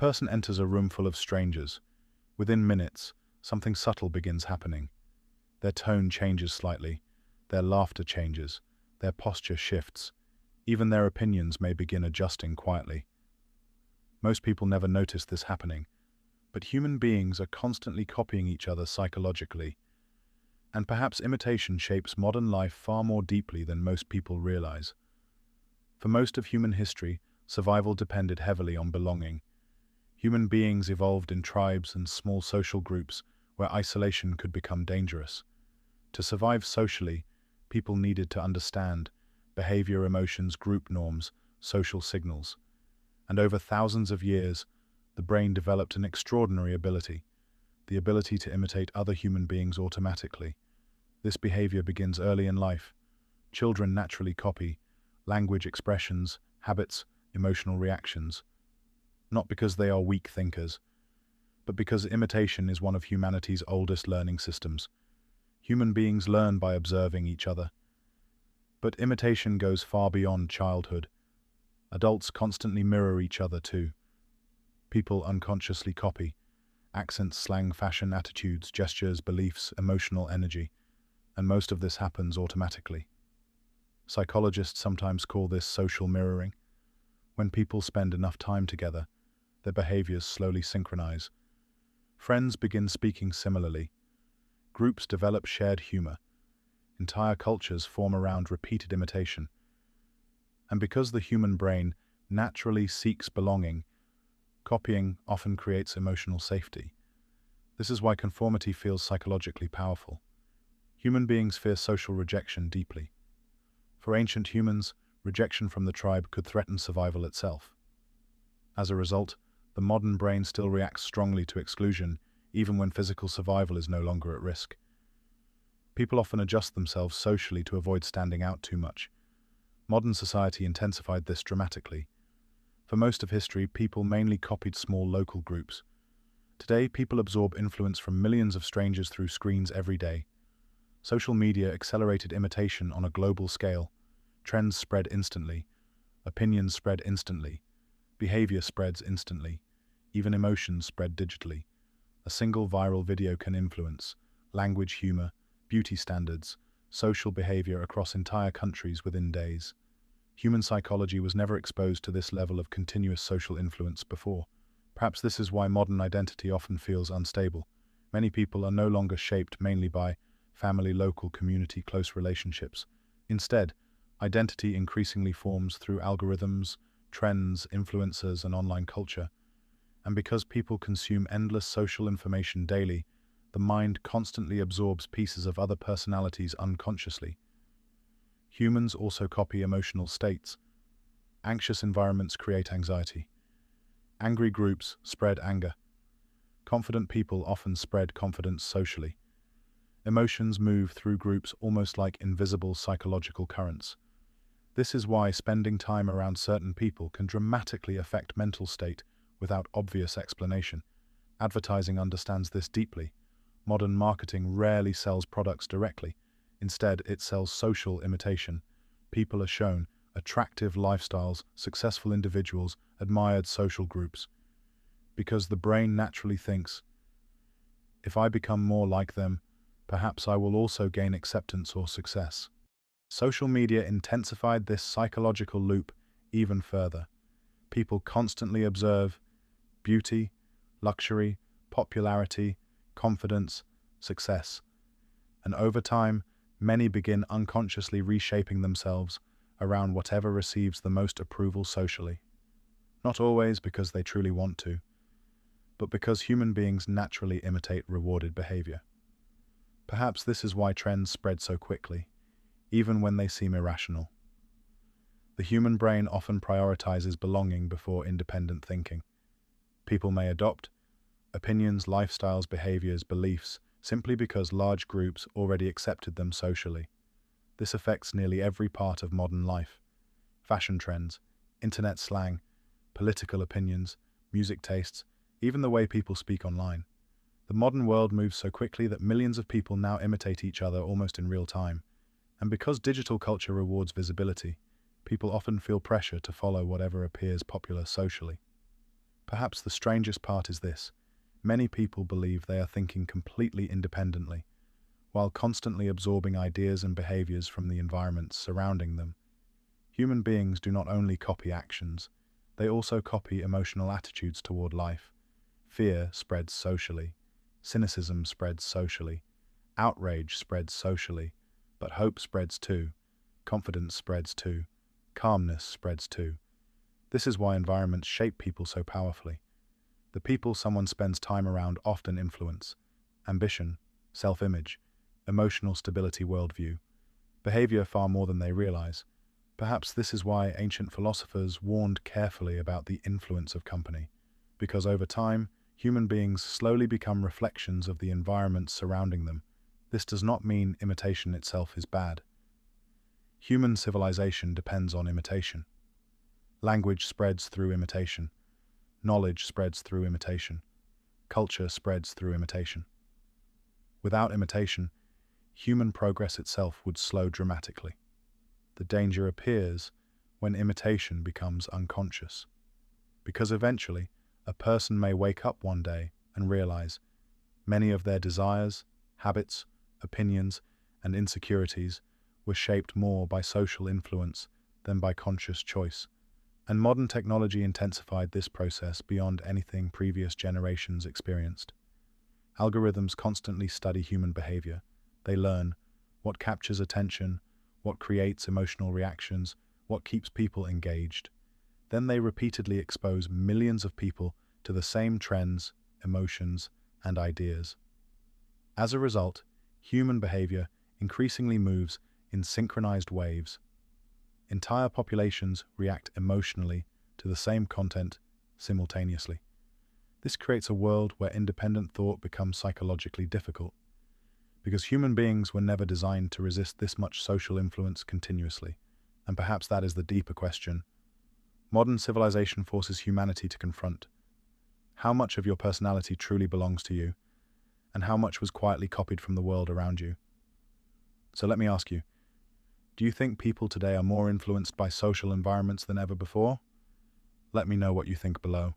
person enters a room full of strangers. Within minutes, something subtle begins happening. Their tone changes slightly, their laughter changes, their posture shifts, even their opinions may begin adjusting quietly. Most people never notice this happening, but human beings are constantly copying each other psychologically, and perhaps imitation shapes modern life far more deeply than most people realize. For most of human history, survival depended heavily on belonging. Human beings evolved in tribes and small social groups where isolation could become dangerous. To survive socially, people needed to understand behavior, emotions, group norms, social signals. And over thousands of years, the brain developed an extraordinary ability, the ability to imitate other human beings automatically. This behavior begins early in life. Children naturally copy language, expressions, habits, emotional reactions, not because they are weak thinkers, but because imitation is one of humanity's oldest learning systems. Human beings learn by observing each other. But imitation goes far beyond childhood. Adults constantly mirror each other too. People unconsciously copy accents, slang, fashion, attitudes, gestures, beliefs, emotional energy, and most of this happens automatically. Psychologists sometimes call this social mirroring. When people spend enough time together, their behaviors slowly synchronize. Friends begin speaking similarly. Groups develop shared humor. Entire cultures form around repeated imitation. And because the human brain naturally seeks belonging, copying often creates emotional safety. This is why conformity feels psychologically powerful. Human beings fear social rejection deeply. For ancient humans, rejection from the tribe could threaten survival itself. As a result, the modern brain still reacts strongly to exclusion, even when physical survival is no longer at risk. People often adjust themselves socially to avoid standing out too much. Modern society intensified this dramatically. For most of history, people mainly copied small local groups. Today, people absorb influence from millions of strangers through screens every day. Social media accelerated imitation on a global scale. Trends spread instantly. Opinions spread instantly. Behavior spreads instantly. Even emotions spread digitally. A single viral video can influence language, humor, beauty standards, social behavior across entire countries within days. Human psychology was never exposed to this level of continuous social influence before. Perhaps this is why modern identity often feels unstable. Many people are no longer shaped mainly by family, local, community, close relationships. Instead, identity increasingly forms through algorithms, trends, influencers, and online culture. And because people consume endless social information daily, the mind constantly absorbs pieces of other personalities unconsciously. Humans also copy emotional states. Anxious environments create anxiety. Angry groups spread anger. Confident people often spread confidence socially. Emotions move through groups almost like invisible psychological currents. This is why spending time around certain people can dramatically affect mental state without obvious explanation. Advertising understands this deeply. Modern marketing rarely sells products directly. Instead, it sells social imitation. People are shown attractive lifestyles, successful individuals, admired social groups. Because the brain naturally thinks, if I become more like them, perhaps I will also gain acceptance or success. Social media intensified this psychological loop even further. People constantly observe beauty, luxury, popularity, confidence, success. And over time, many begin unconsciously reshaping themselves around whatever receives the most approval socially. Not always because they truly want to, but because human beings naturally imitate rewarded behavior. Perhaps this is why trends spread so quickly, even when they seem irrational. The human brain often prioritizes belonging before independent thinking. People may adopt opinions, lifestyles, behaviors, beliefs, simply because large groups already accepted them socially. This affects nearly every part of modern life. Fashion trends, internet slang, political opinions, music tastes, even the way people speak online. The modern world moves so quickly that millions of people now imitate each other almost in real time. And because digital culture rewards visibility, people often feel pressure to follow whatever appears popular socially. Perhaps the strangest part is this. Many people believe they are thinking completely independently, while constantly absorbing ideas and behaviors from the environments surrounding them. Human beings do not only copy actions, they also copy emotional attitudes toward life. Fear spreads socially, cynicism spreads socially, outrage spreads socially, but hope spreads too, confidence spreads too, calmness spreads too. This is why environments shape people so powerfully. The people someone spends time around often influence ambition, self-image, emotional stability, worldview, behavior far more than they realize. Perhaps this is why ancient philosophers warned carefully about the influence of company, because over time, human beings slowly become reflections of the environment surrounding them. This does not mean imitation itself is bad. Human civilization depends on imitation. Language spreads through imitation. Knowledge spreads through imitation. Culture spreads through imitation. Without imitation, human progress itself would slow dramatically. The danger appears when imitation becomes unconscious, because eventually a person may wake up one day and realize many of their desires, habits, opinions, and insecurities were shaped more by social influence than by conscious choice. And modern technology intensified this process beyond anything previous generations experienced. Algorithms constantly study human behavior. They learn what captures attention, what creates emotional reactions, what keeps people engaged. Then they repeatedly expose millions of people to the same trends, emotions, and ideas. As a result, human behavior increasingly moves in synchronized waves. Entire populations react emotionally to the same content simultaneously. This creates a world where independent thought becomes psychologically difficult, because human beings were never designed to resist this much social influence continuously. And perhaps that is the deeper question modern civilization forces humanity to confront. How much of your personality truly belongs to you, and how much was quietly copied from the world around you? So let me ask you, do you think people today are more influenced by social environments than ever before? Let me know what you think below.